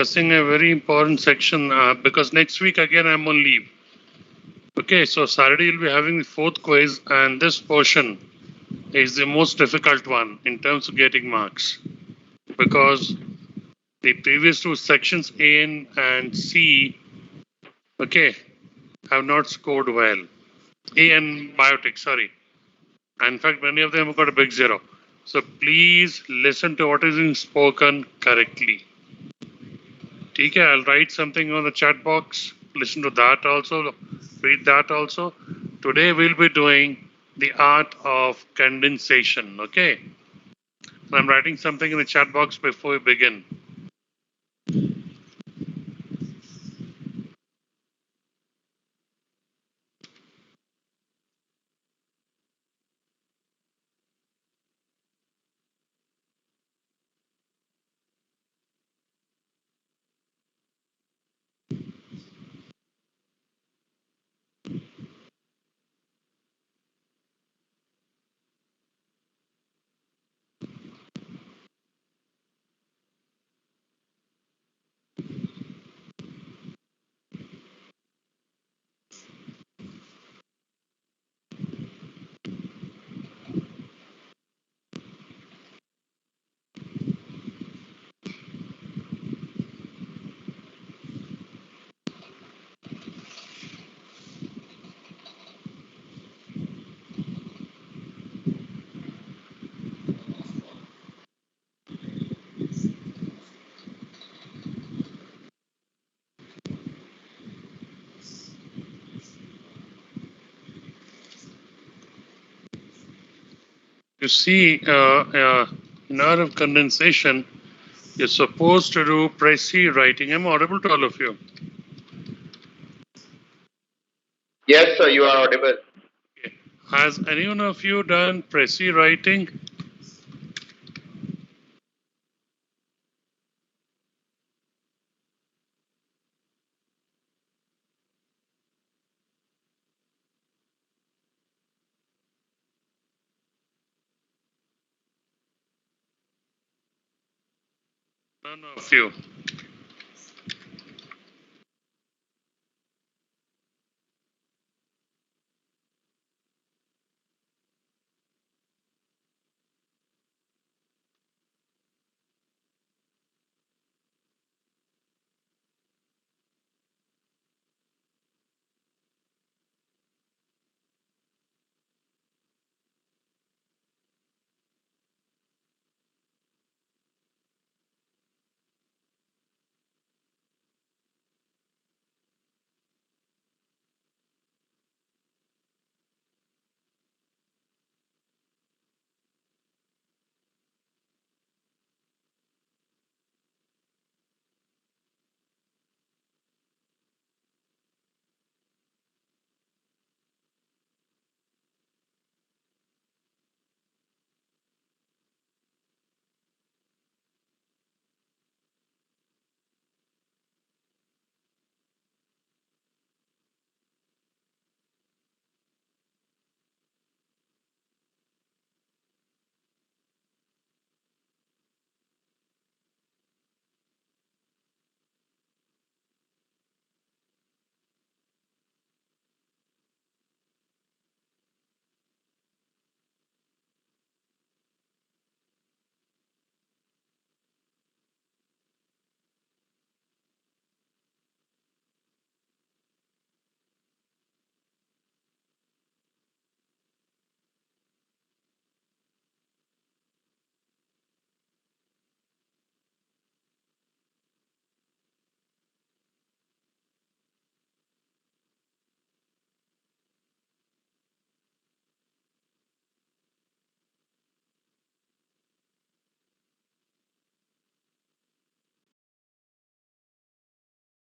discussing a very important section because next week again I'm on leave. Okay, so Saturday you'll be having the fourth quiz, and this portion is the most difficult one in terms of getting marks because the previous two sections A and C, okay, have not scored well. A and biotic, sorry. In fact, many of them have got a big zero. So please listen to what is being spoken correctly. Okay, I'll write something on the chat box. Listen to that also. Read that also. Today we'll be doing the art of condensation. Okay. I'm writing something in the chat box before we begin. You see, in art of condensation, you're supposed to do précis writing. I'm audible to all of you. Yes, sir, you are audible. Okay. Has anyone of you done précis writing? None of you.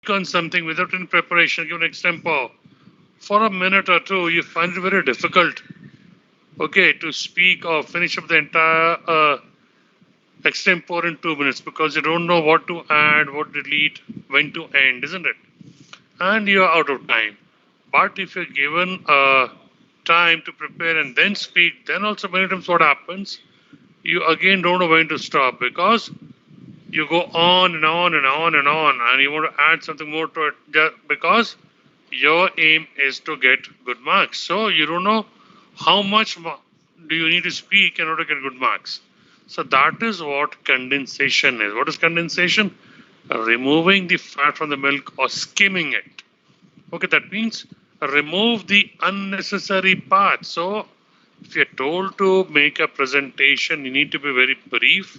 On something without any preparation, give an extempo. For a minute or two, you find it very difficult, okay, to speak or finish up the entire extempore in 2 minutes because you don't know what to add, what to delete, when to end, isn't it? And you're out of time. But if you're given time to prepare and then speak, then also many times what happens, you again don't know when to stop because You go on and on and on and on, and you want to add something more to it because your aim is to get good marks. So you don't know how much do you need to speak in order to get good marks. So that is what condensation is. What is condensation? Removing the fat from the milk or skimming it. Okay, that means remove the unnecessary parts. So if you're told to make a presentation, you need to be very brief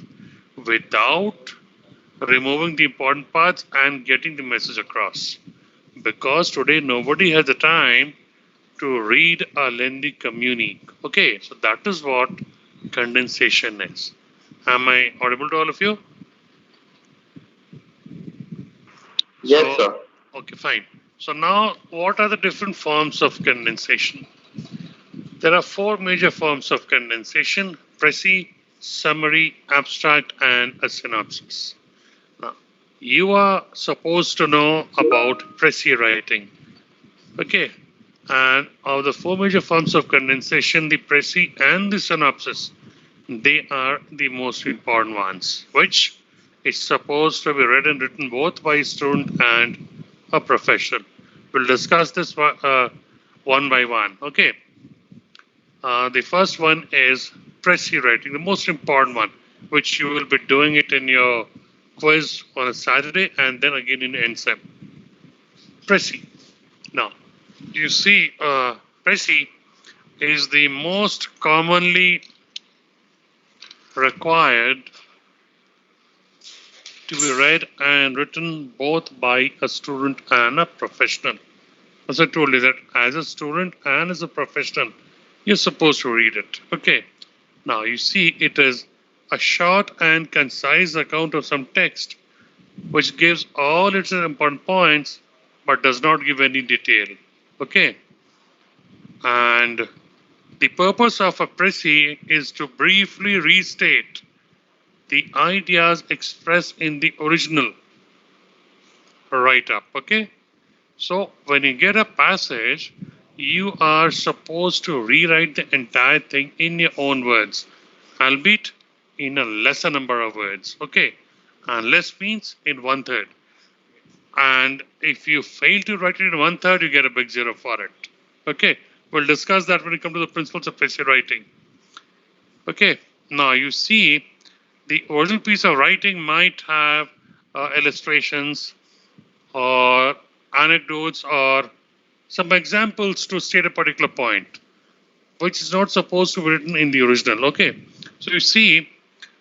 without removing the important parts and getting the message across. Because today nobody has the time to read a lengthy communi. Okay, so that is what condensation is. Am I audible to all of you? Yes, So, sir. okay, fine. So now, what are the different forms of condensation? There are four major forms of condensation: précis, summary, abstract, and a synopsis. Now, you are supposed to know about précis writing. Okay, and of the four major forms of condensation, the précis and the synopsis, they are the most important ones, which is supposed to be read and written both by a student and a professional. We'll discuss this one by one. Okay, the first one is précis writing, the most important one, which you will be doing it in your quiz on a Saturday and then again in NSEM. Précis. Now, you see, précis is the most commonly required to be read and written both by a student and a professional. As I told you that as a student and as a professional, you're supposed to read it. Okay. Now you see it is a short and concise account of some text which gives all its important points but does not give any detail. Okay. And the purpose of a précis is to briefly restate the ideas expressed in the original write up. Okay. So when you get a passage, you are supposed to rewrite the entire thing in your own words, albeit in a lesser number of words. Okay. And less means in one third. And if you fail to write it in one third, you get a big zero for it. Okay. We'll discuss that when we come to the principles of essay writing. Okay. Now you see, the original piece of writing might have illustrations or anecdotes or some examples to state a particular point, which is not supposed to be written in the original. Okay, so you see,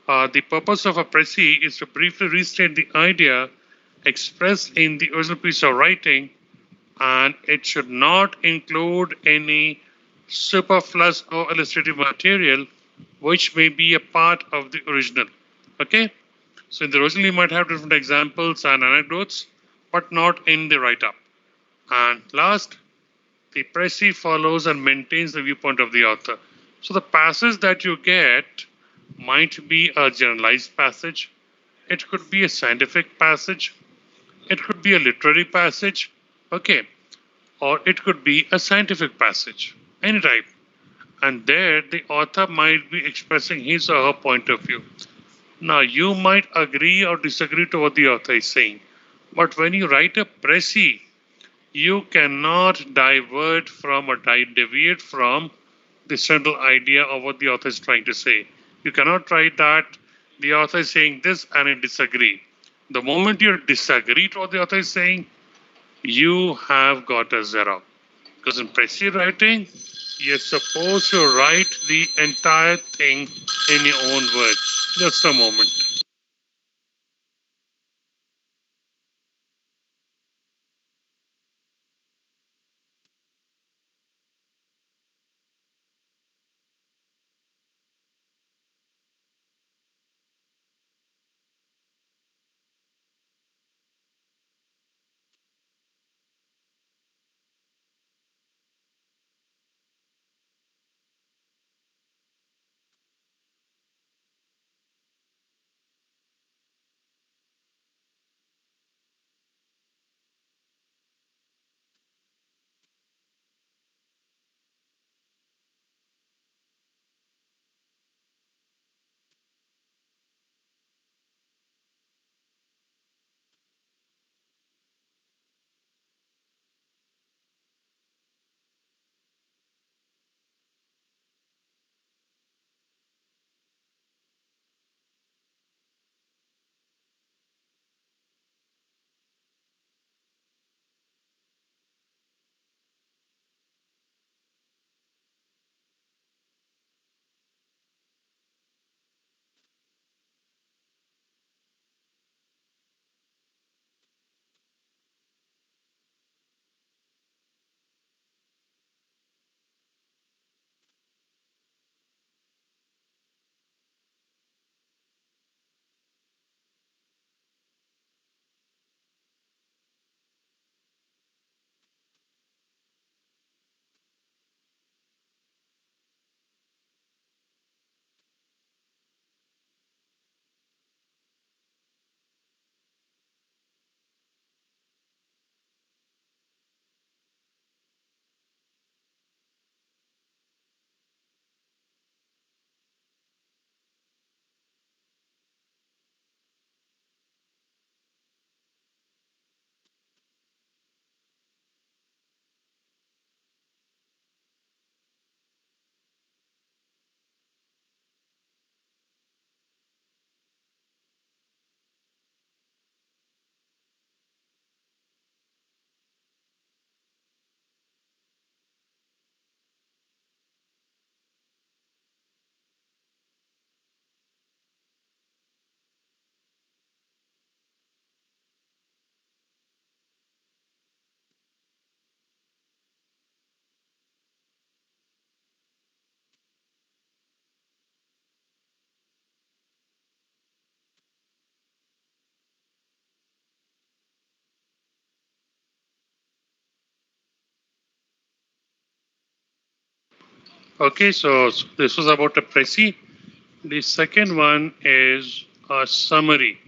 the purpose of a précis is to briefly restate the idea expressed in the original piece of writing, and it should not include any superfluous or illustrative material which may be a part of the original. Okay, so in the original you might have different examples and anecdotes, but not in the write up. And last, the précis follows and maintains the viewpoint of the author. So the passage that you get might be a generalized passage, it could be a scientific passage, it could be a literary passage, okay, or it could be a scientific passage, any type. And there the author might be expressing his or her point of view. Now you might agree or disagree to what the author is saying, but when you write a précis, you cannot divert from or deviate from the central idea of what the author is trying to say. You cannot write that the author is saying this and I disagree. The moment you disagree to what the author is saying, you have got a zero. Because in précis writing, you're supposed to write the entire thing in your own words. Just a moment. Okay, so this was about a précis. The second one is a summary.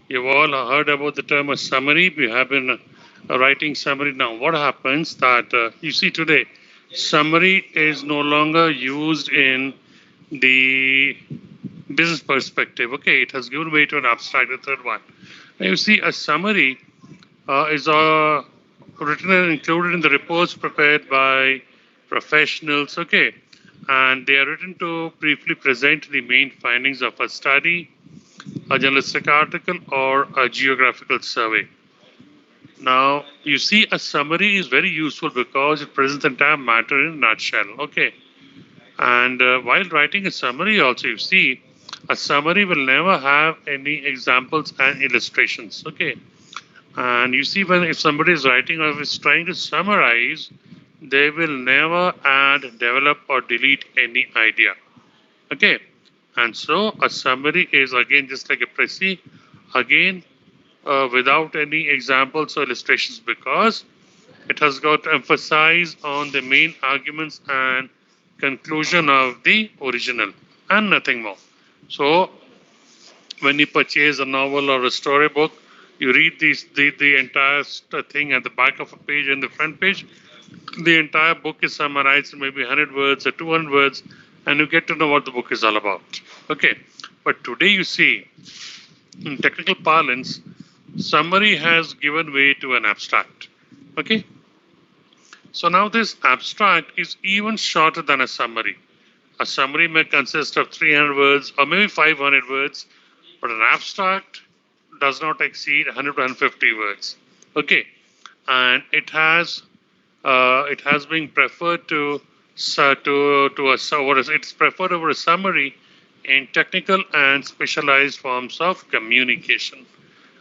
You've all heard about the term a summary. We have been writing summary now. What happens that you see today, summary is no longer used in the business perspective. Okay, it has given way to an abstract, the third one. Now you see a summary is written and included in the reports prepared by professionals. Okay, and they are written to briefly present the main findings of a study, a journalistic article, or a geographical survey. Now, you see, a summary is very useful because it presents the entire matter in a nutshell. Okay, and while writing a summary, also you see, a summary will never have any examples and illustrations. Okay, and you see, when if somebody is writing or is trying to summarize, they will never add, develop, or delete any idea. Okay, and so a summary is again just like a précis, again without any examples or illustrations because it has got to emphasize on the main arguments and conclusion of the original and nothing more. So when you purchase a novel or a storybook, you read the entire thing at the back of a page and the front page. The entire book is summarized in maybe 100 words or 200 words, and you get to know what the book is all about. Okay, but today you see, in technical parlance, summary has given way to an abstract. Okay, so now this abstract is even shorter than a summary. A summary may consist of 300 words or maybe 500 words, but an abstract does not exceed 100 to 150 words. Okay, and it has been preferred to a what is it's preferred over a summary in technical and specialized forms of communication.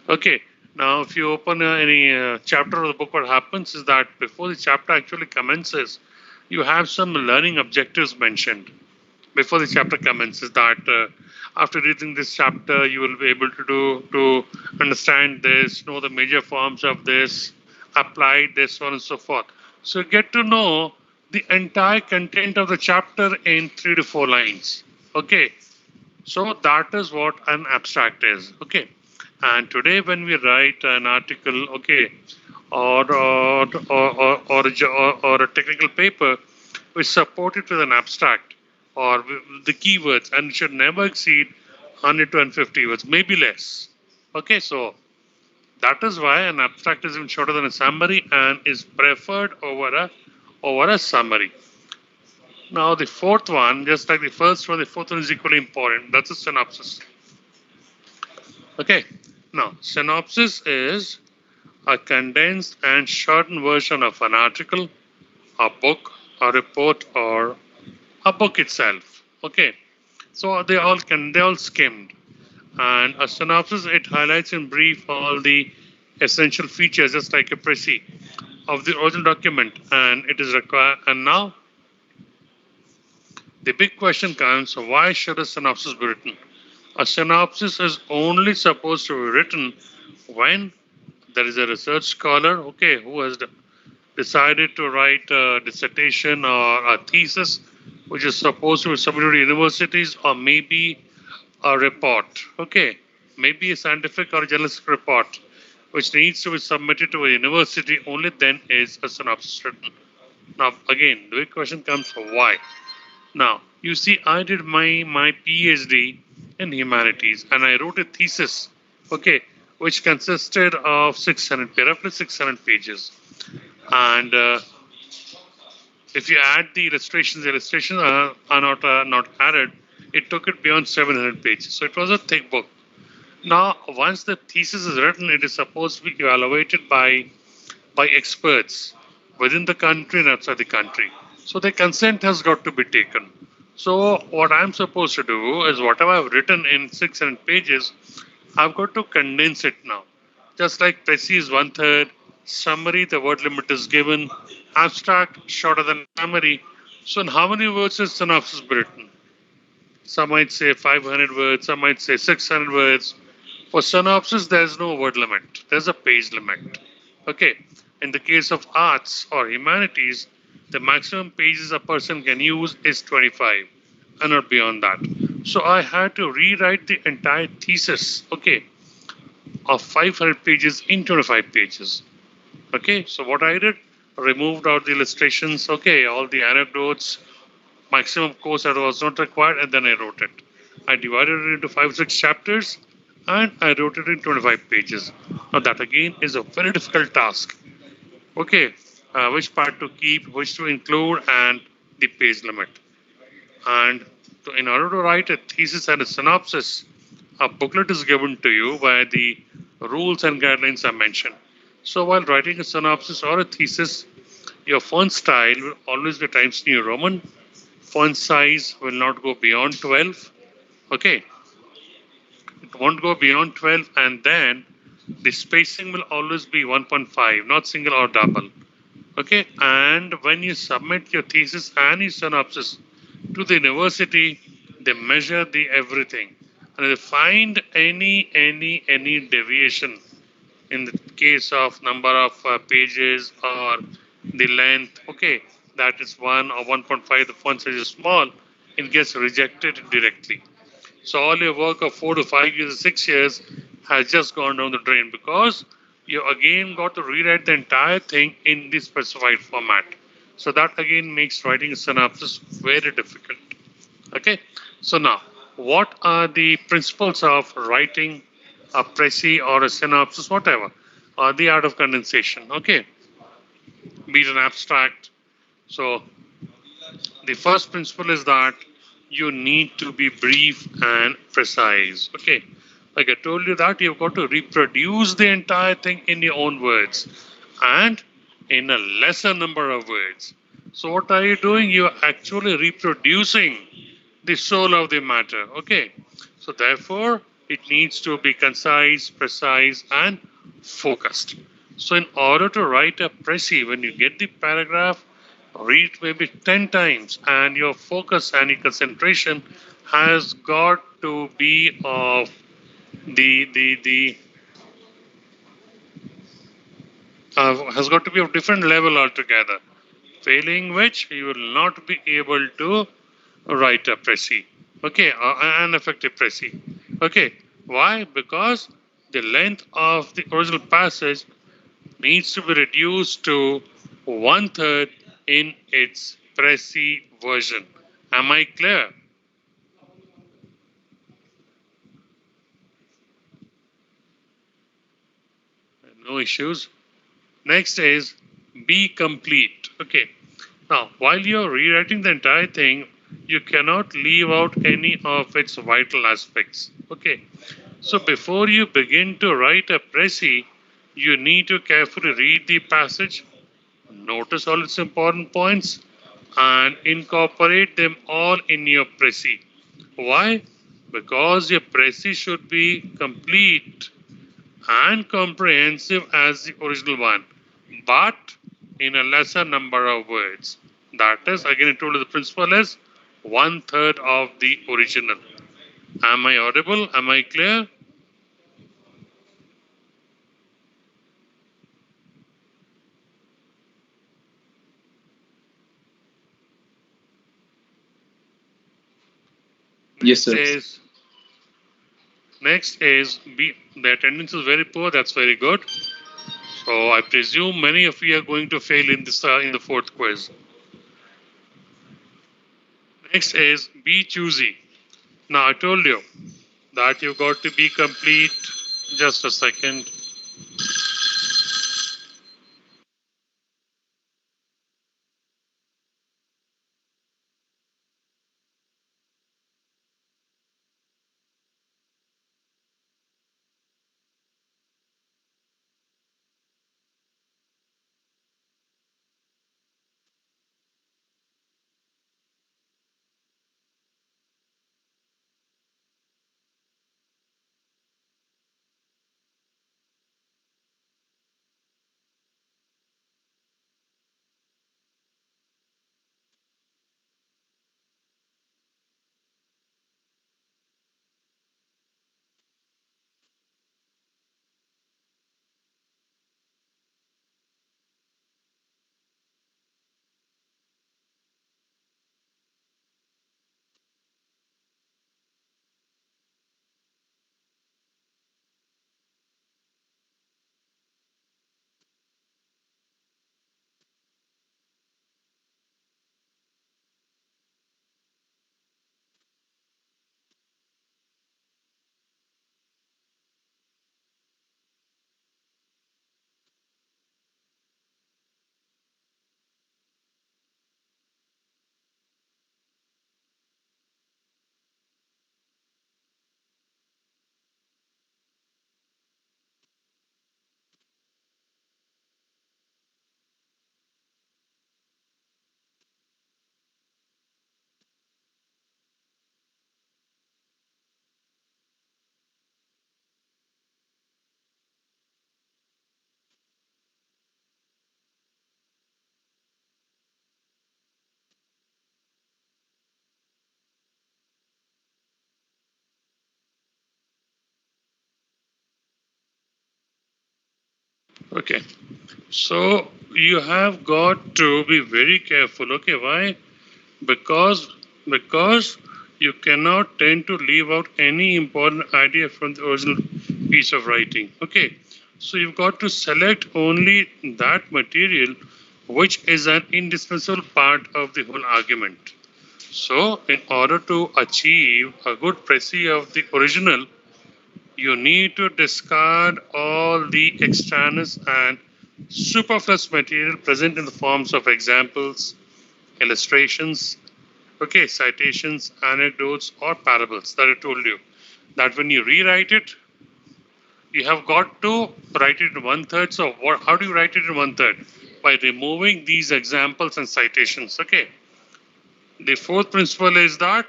Okay, now if you open any chapter of the book, what happens is that before the chapter actually commences, you have some learning objectives mentioned before the chapter commences. That after reading this chapter, you will be able to understand this, know the major forms of this, apply this, so on and so forth. So you get to know the entire content of the chapter in 3 to 4 lines. Okay, so that is what an abstract is. Okay, and today when we write an article, okay, or a technical paper, we support it with an abstract or with the keywords, and it should never exceed 100 to 150 words, maybe less. Okay, so that is why an abstract is even shorter than a summary and is preferred over a summary. Now the fourth one, just like the first one, the fourth one is equally important. That's a synopsis. Okay. Now synopsis is a condensed and shortened version of an article, a book, a report, or a book itself. Okay. So they all skimmed. And a synopsis, it highlights in brief all the essential features, just like a précis of the original document, and it is required. And now the big question comes: why should a synopsis be written? A synopsis is only supposed to be written when there is a research scholar, okay, who has decided to write a dissertation or a thesis, which is supposed to be submitted to universities, or maybe a report, okay, maybe a scientific or journalistic report, which needs to be submitted to a university. Only then is a synopsis written. Now, again, the big question comes: why? Now, you see, I did my PhD in humanities, and I wrote a thesis, okay, which consisted of 600, roughly 600 pages. And if you add the illustrations are not added. It took it beyond 700 pages. So it was a thick book. Now, once the thesis is written, it is supposed to be evaluated by experts within the country and outside the country. So the consent has got to be taken. So what I'm supposed to do is whatever I've written in 600 pages, I've got to condense it now. Just like précis is one third, summary, the word limit is given, abstract, shorter than summary. So in how many words is synopsis written? Some might say 500 words, some might say 600 words. For synopsis, there's no word limit, there's a page limit. Okay, in the case of arts or humanities, the maximum pages a person can use is 25 and not beyond that. So I had to rewrite the entire thesis, okay, of 500 pages in 25 pages. Okay, so what I did, removed out the illustrations, okay, all the anecdotes, maximum course that was not required, and then I wrote it. I divided it into 5 6 chapters and I wrote it in 25 pages. Now, that again is a very difficult task. Okay, which part to keep, which to include, and the page limit. And in order to write a thesis and a synopsis, a booklet is given to you where the rules and guidelines are mentioned. So while writing a synopsis or a thesis, your font style will always be Times New Roman. Font size will not go beyond 12. Okay, it won't go beyond 12, and then the spacing will always be 1.5, not single or double. Okay, and when you submit your thesis and your synopsis to the university, they measure the everything, and if they find any deviation in the case of number of pages or the length, okay, that is 1 or 1.5, the font size is small, it gets rejected directly. So all your work of 4 to 5 years, 6 years has just gone down the drain because you again got to rewrite the entire thing in the specified format. So that again makes writing a synopsis very difficult. Okay. So now, what are the principles of writing a précis or a synopsis, whatever, or the art of condensation? Okay, be it an abstract. So the first principle is that you need to be brief and precise. Okay. Like I told you that you've got to reproduce the entire thing in your own words and in a lesser number of words. So what are you doing? You're actually reproducing the soul of the matter. Okay. So therefore it needs to be concise, precise, and focused. So in order to write a précis, when you get the paragraph, read maybe 10 times, and your focus and your concentration has got to be of the has got to be of different level altogether, failing which you will not be able to write a précis, okay, an effective précis. Okay, why? Because the length of the original passage needs to be reduced to one third in its précis version. Am I clear? No issues. Next is be complete. Okay. Now, while you're rewriting the entire thing, you cannot leave out any of its vital aspects. Okay. So before you begin to write a précis, you need to carefully read the passage, notice all its important points, and incorporate them all in your précis. Why? Because your précis should be complete and comprehensive as the original one, but in a lesser number of words. That is, again, I told you the principle is one third of the original. Am I audible? Am I clear? Yes, Next sir. is the attendance is very poor. That's very good. So I presume many of you are going to fail in this in the fourth quiz. Next is be choosy. Now I told you that you got to be complete. Just a second. Okay. So you have got to be very careful. Okay, why? Because because you cannot tend to leave out any important idea from the original piece of writing. Okay, so you've got to select only that material which is an indispensable part of the whole argument. So, in order to achieve a good précis of the original, you need to discard all the extraneous and superfluous material present in the forms of examples, illustrations, okay, citations, anecdotes, or parables that I told you. That when you rewrite it, you have got to write it in one third. So, how do you write it in one third? By removing these examples and citations. Okay. The fourth principle is that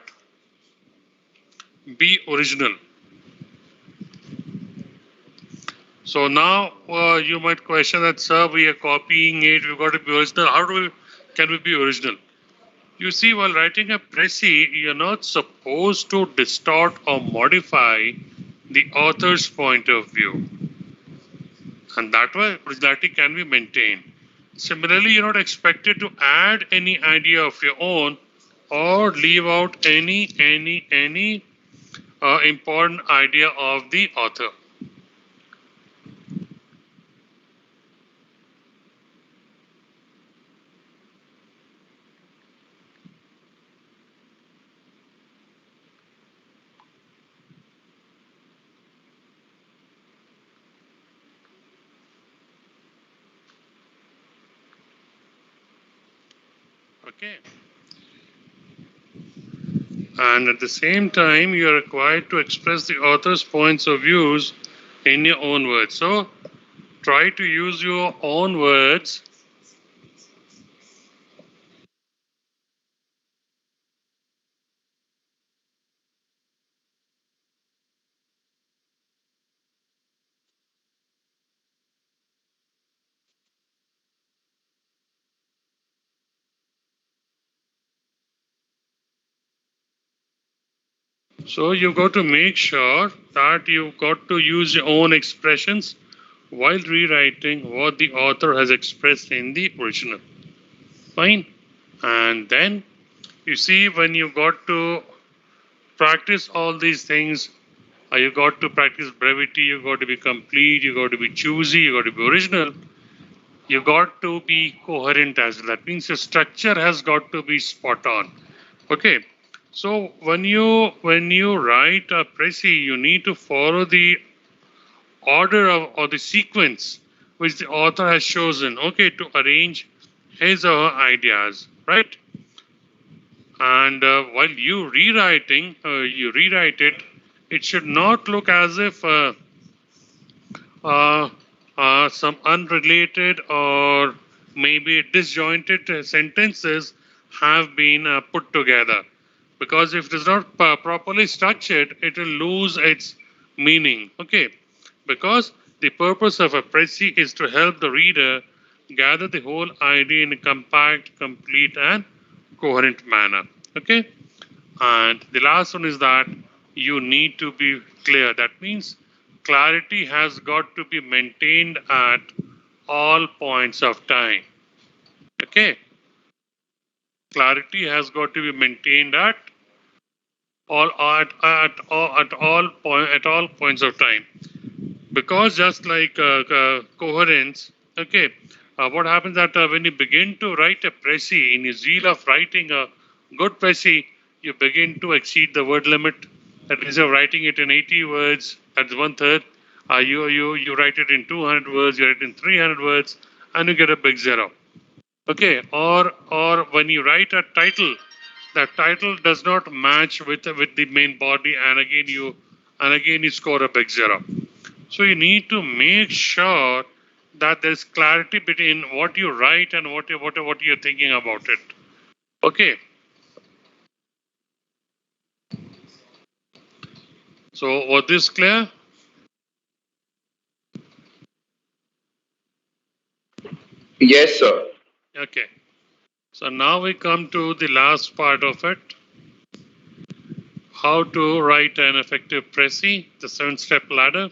be original. So now you might question that, sir, we are copying it. We've got to be original. How do we can we be original? You see, while writing a précis, you're not supposed to distort or modify the author's point of view, and that way originality can be maintained. Similarly, you're not expected to add any idea of your own or leave out any important idea of the author. Okay. And at the same time, you are required to express the author's points of views in your own words. So try to use your own words. So you've got to make sure that you've got to use your own expressions while rewriting what the author has expressed in the original. Fine. And then you see, when you got to practice all these things, you got to practice brevity, you got to be complete, you got to be choosy, you got to be original, you got to be coherent as well. That means your structure has got to be spot on. Okay. So when you write a précis, you need to follow the order of or the sequence which the author has chosen. Okay, to arrange his or her ideas, right? And while you rewrite it. It should not look as if uh, some unrelated or maybe disjointed sentences have been put together. Because if it is not properly structured, it will lose its meaning. Okay, because the purpose of a précis is to help the reader gather the whole idea in a compact, complete, and coherent manner. Okay, and the last one is that you need to be clear. That means clarity has got to be maintained at all points of time. Okay, clarity has got to be maintained at all points of time. Because just like coherence, okay, what happens that when you begin to write a précis, in your zeal of writing a good précis, you begin to exceed the word limit. That instead of writing it in 80 words, that's one third. You write it in 200 words, you write it in 300 words, and you get a big zero. Okay, or when you write a title, that title does not match with the main body, and again you score a big zero. So you need to make sure that there's clarity between what you write and what you're thinking about it. Okay. So was this clear? Yes, sir. Okay. So now we come to the last part of it. How to write an effective précis, the 7-step ladder.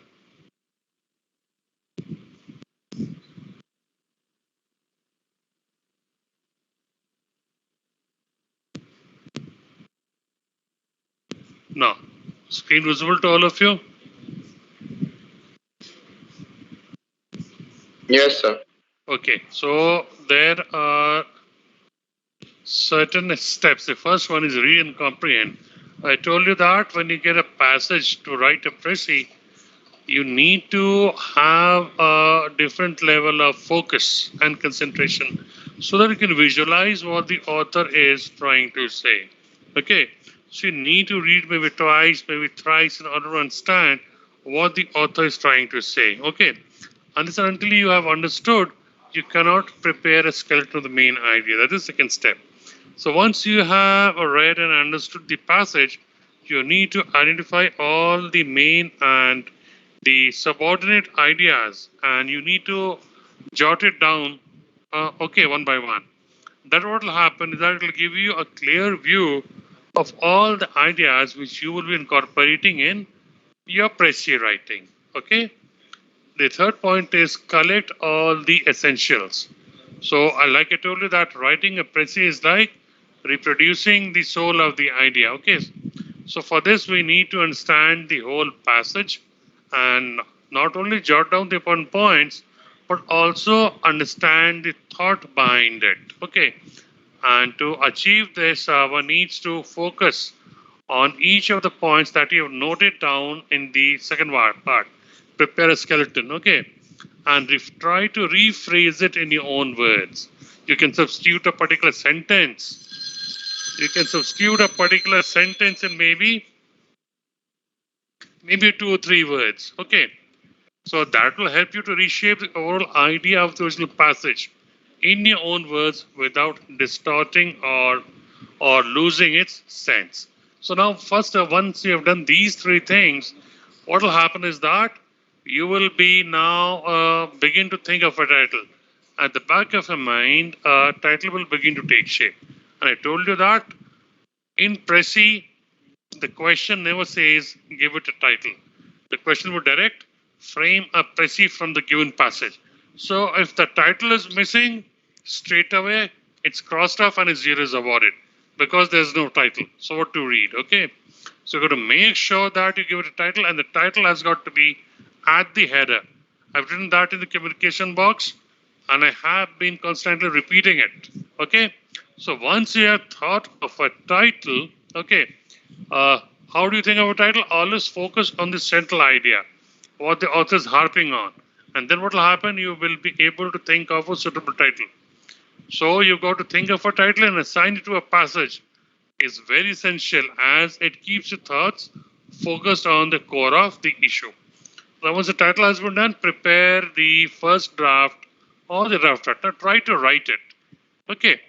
No. Screen visible to all of you? Yes, sir. Okay, so there are certain steps. The first one is read and comprehend. I told you that when you get a passage to write a précis, you need to have a different level of focus and concentration so that you can visualize what the author is trying to say. Okay, so you need to read maybe twice, maybe thrice in order to understand what the author is trying to say. Okay, unless and until you have understood, you cannot prepare a skeleton of the main idea. That is the second step. So once you have read and understood the passage, you need to identify all the main and the subordinate ideas, and you need to jot it down, okay, one by one. That what will happen is that it will give you a clear view of all the ideas which you will be incorporating in your précis writing. Okay. The third point is collect all the essentials. So, like I told you, that writing a précis is like reproducing the soul of the idea. Okay. So, for this, we need to understand the whole passage and not only jot down the important points, but also understand the thought behind it. Okay. And to achieve this, one needs to focus on each of the points that you have noted down in the second part. Prepare a skeleton, okay? And try to rephrase it in your own words. You can substitute a particular sentence. You can substitute a particular sentence in maybe 2 or 3 words, okay? So that will help you to reshape the overall idea of the original passage in your own words without distorting or losing its sense. So now, first, once you have done these 3 things, what will happen is that you will be now begin to think of a title. At the back of your mind, a title will begin to take shape. And I told you that in précis, the question never says give it a title. The question would direct frame a précis from the given passage. So if the title is missing, straight away it's crossed off and a zero is awarded because there's no title. So what to read? Okay. So you've got to make sure that you give it a title, and the title has got to be at the header. I've written that in the communication box, and I have been constantly repeating it. Okay. So once you have thought of a title, okay, how do you think of a title? Always focus on the central idea, what the author is harping on. And then what will happen? You will be able to think of a suitable title. So you've got to think of a title and assign it to a passage. Is very essential as it keeps your thoughts focused on the core of the issue. Now, once the title has been done, prepare the first draft or the draft. Now, try to write it. Okay,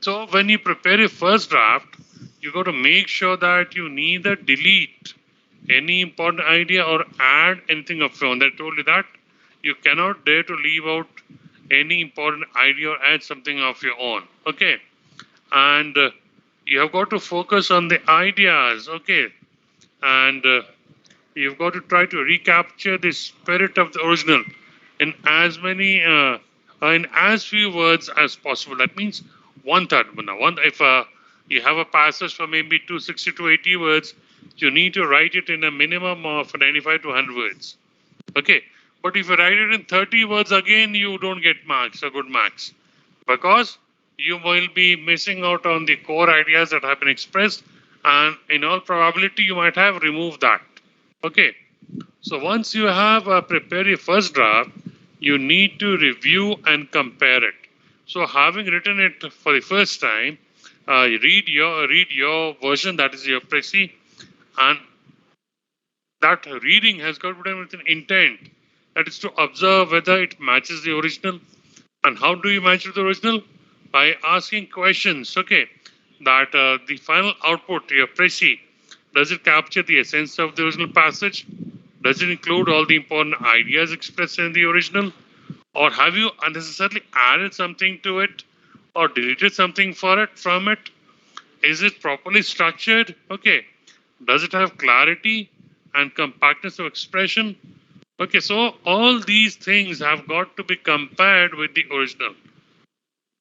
so when you prepare your first draft, you got to make sure that you neither delete any important idea or add anything of your own. I told you that you cannot dare to leave out any important idea or add something of your own. Okay, and you have got to focus on the ideas. Okay, and you've got to try to recapture the spirit of the original in in as few words as possible. That means one third. Now, if you have a passage for maybe 260 to 80 words, you need to write it in a minimum of 95 to 100 words. Okay, but if you write it in 30 words, again you don't get marks or good marks because you will be missing out on the core ideas that have been expressed, and in all probability you might have removed that. Okay, so once you have prepared your first draft, you need to review and compare it. So having written it for the first time, read your version, that is your précis, and that reading has got to be done with an intent, that is to observe whether it matches the original. And how do you match with the original? By asking questions. Okay, that the final output, your précis, does it capture the essence of the original passage? Does it include all the important ideas expressed in the original? Or have you unnecessarily added something to it or deleted something for it from it? Is it properly structured? Okay. Does it have clarity and compactness of expression? Okay, so all these things have got to be compared with the original.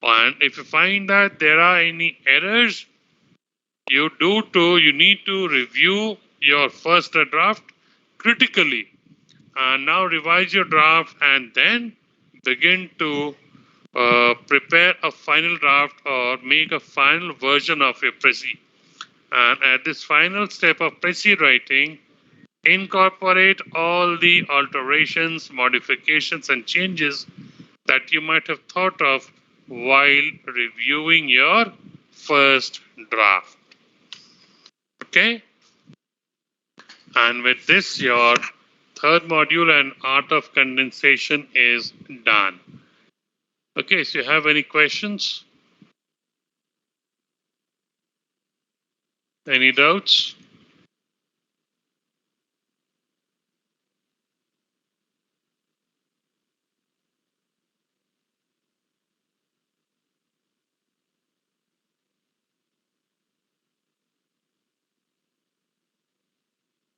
And if you find that there are any errors, you need to review your first draft critically, and now revise your draft and then begin to prepare a final draft or make a final version of your Prezi. And at this final step of Prezi writing, incorporate all the alterations, modifications, and changes that you might have thought of while reviewing your first draft. Okay? And with this, your third module and art of condensation is done. Okay, so you have any questions? Any doubts?